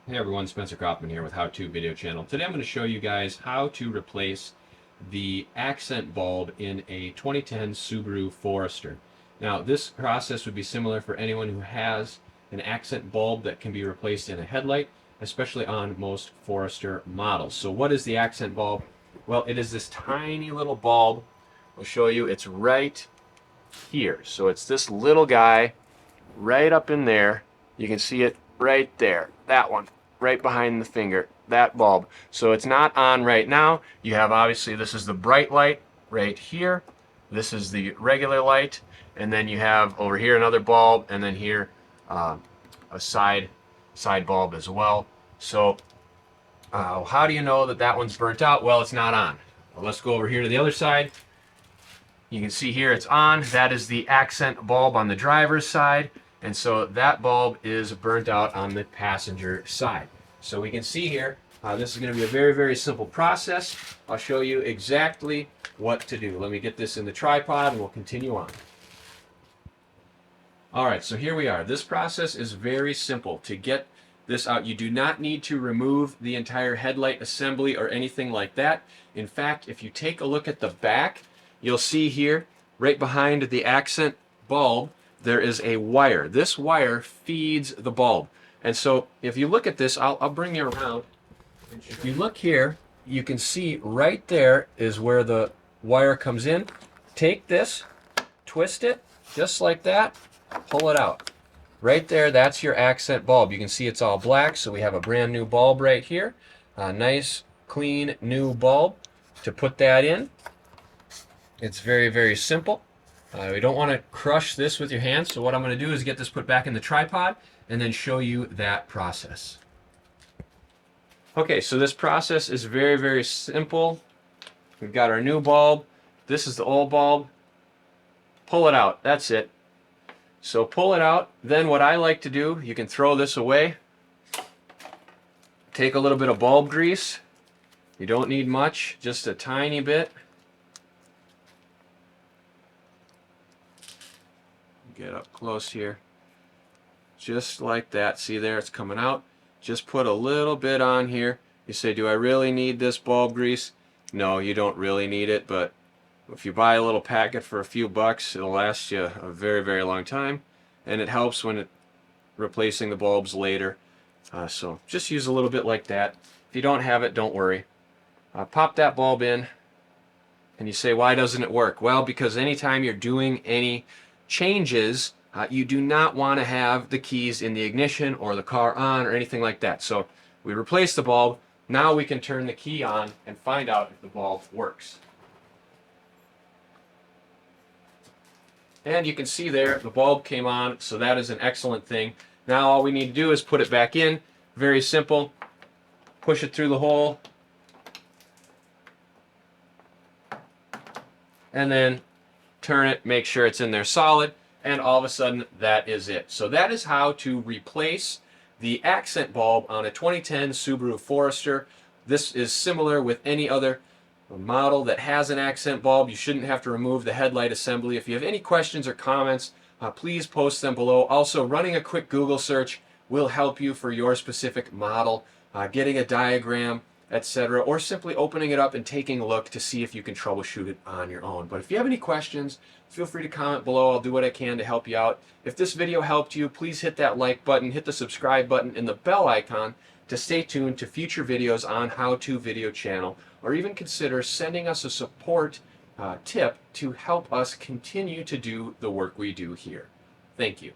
Hey everyone, Spencer Kaufman here with How To Video Channel. Today I'm going to show you guys how to replace the accent bulb in a 2010 Subaru Forester. Now this process would be similar for anyone who has an accent bulb that can be replaced in a headlight, especially on most Forester models. So what is the accent bulb? Well, it is this tiny little bulb. I'll show you. It's right here. So it's this little guy right up in there. You can see it right there. That one, right behind the finger, that bulb. So it's not on right now. You have obviously, this is the bright light right here. This is the regular light. And then you have over here another bulb, and then here a side bulb as well. So how do you know that that one's burnt out? Well, it's not on. Well, let's go over here to the other side. You can see here it's on. That is the accent bulb on the driver's side. And so that bulb is burnt out on the passenger side. So we can see here, this is going to be a very, very simple process. I'll show you exactly what to do. Let me get this in the tripod and we'll continue on. All right, so here we are. This process is very simple. To get this out, you do not need to remove the entire headlight assembly or anything like that. In fact, if you take a look at the back, you'll see here, right behind the accent bulb, there is a wire. This wire feeds the bulb. And so if you look at this, I'll bring you around. If you look here, you can see right there is where the wire comes in. Take this, twist it, just like that, pull it out. Right there, that's your accent bulb. You can see it's all black, so we have a brand new bulb right here. A nice, clean, new bulb. To put that in, it's very, very simple. We don't want to crush this with your hands, so what I'm going to do is get this put back in the tripod and then show you that process. Okay, so this process is very, very simple. We've got our new bulb. This is the old bulb. Pull it out. That's it. So pull it out. Then what I like to do, you can throw this away. Take a little bit of bulb grease. You don't need much, just a tiny bit. Get up close here. Just like that. See there, it's coming out. Just put a little bit on here. You say, do I really need this bulb grease? No, you don't really need it, but if you buy a little packet for a few bucks, it'll last you a very, very long time, and it helps when replacing the bulbs later. So just use a little bit like that. If you don't have it, don't worry. Pop that bulb in, and you say, why doesn't it work? Well, because anytime you're doing any changes, you do not want to have the keys in the ignition or the car on or anything like that. So we replace the bulb. Now we can turn the key on and find out if the bulb works. And you can see there the bulb came on, so that is an excellent thing. Now all we need to do is put it back in. Very simple. Push it through the hole. And then turn it, make sure it's in there solid, and all of a sudden that is it. So that is how to replace the accent bulb on a 2010 Subaru Forester. This is similar with any other model that has an accent bulb. You shouldn't have to remove the headlight assembly. If you have any questions or comments, please post them below. Also, running a quick Google search will help you for your specific model, getting a diagram, etc., or simply opening it up and taking a look to see if you can troubleshoot it on your own. But if you have any questions, feel free to comment below. I'll do what I can to help you out. If this video helped you, please hit that like button, hit the subscribe button, and the bell icon to stay tuned to future videos on How To Video Channel, or even consider sending us a support tip to help us continue to do the work we do here. Thank you.